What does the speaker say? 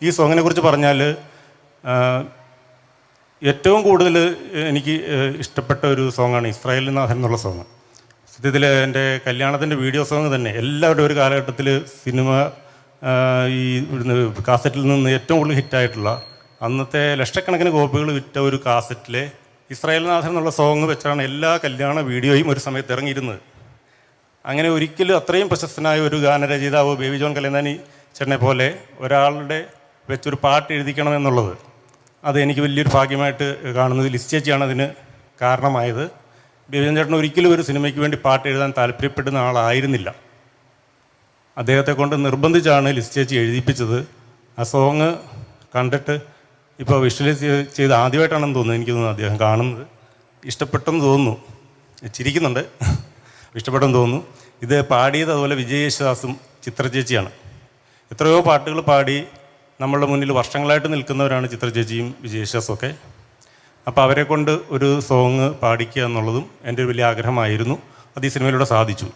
ഈ സോങ്ങിനെ കുറിച്ച് പറഞ്ഞാൽ ഏറ്റവും കൂടുതൽ എനിക്ക് ഇഷ്ടപ്പെട്ട ഒരു സോങ്ങാണ് ഇസ്രായേൽ നാഥൻ എന്നുള്ള സോങ്. സത്യത്തിൽ എൻ്റെ കല്യാണത്തിൻ്റെ വീഡിയോ സോങ് തന്നെ എല്ലാവരുടെയും ഒരു കാലഘട്ടത്തിൽ സിനിമ ഈ കാസറ്റിൽ നിന്ന് ഏറ്റവും കൂടുതൽ ഹിറ്റായിട്ടുള്ള അന്നത്തെ ലക്ഷക്കണക്കിന് കോപ്പികൾ വിറ്റ ഒരു കാസറ്റിലെ ഇസ്രായേൽ നാഥൻ എന്നുള്ള സോങ് വെച്ചാണ് എല്ലാ കല്യാണ വീഡിയോയും ഒരു സമയത്ത് ഇറങ്ങിയിരുന്നത്. അങ്ങനെ ഒരിക്കലും അത്രയും പ്രശസ്തനായ ഒരു ഗാനരചയിതാവ് ബേബി ജോൺ കല്യാണി ചേട്ടനെ പോലെ ഒരാളുടെ വെച്ചൊരു പാട്ട് എഴുതിക്കണമെന്നുള്ളത് അത് എനിക്ക് വലിയൊരു ഭാഗ്യമായിട്ട് കാണുന്നത്. ലിസ് ചേച്ചിയാണ് അതിന് കാരണമായത്. ബേബി ജോൺ ചേട്ടൻ ഒരിക്കലും ഒരു സിനിമയ്ക്ക് വേണ്ടി പാട്ട് എഴുതാൻ താല്പര്യപ്പെടുന്ന ആളായിരുന്നില്ല. അദ്ദേഹത്തെ കൊണ്ട് നിർബന്ധിച്ചാണ് ലിസ് ചേച്ചി എഴുതിപ്പിച്ചത്. ആ സോങ് കണ്ടിട്ട് ഇപ്പോൾ വിഷ്വലൈസ് ചെയ്ത് ആദ്യമായിട്ടാണെന്ന് തോന്നുന്നു, എനിക്ക് തോന്നുന്നു അദ്ദേഹം കാണുന്നത്. ഇഷ്ടപ്പെട്ടെന്ന് തോന്നുന്നു, ചിരിക്കുന്നുണ്ട്. ഇഷ്ടപ്പെട്ടെന്ന് തോന്നുന്നു. ഇത് പാടിയത് അതുപോലെ വിജയ് യേശുദാസും ചിത്ര ചേച്ചിയാണ്. എത്രയോ പാട്ടുകൾ പാടി നമ്മളുടെ മുന്നിൽ വർഷങ്ങളായിട്ട് നിൽക്കുന്നവരാണ് ചിത്ര ചേച്ചിയും വിജയ് യേശുദാസും ഒക്കെ. അപ്പോൾ അവരെ കൊണ്ട് ഒരു സോങ് പാടിക്കുക എന്നുള്ളതും എൻ്റെ ഒരു വലിയ ആഗ്രഹമായിരുന്നു. അത് ഈ സിനിമയിലൂടെ സാധിച്ചു.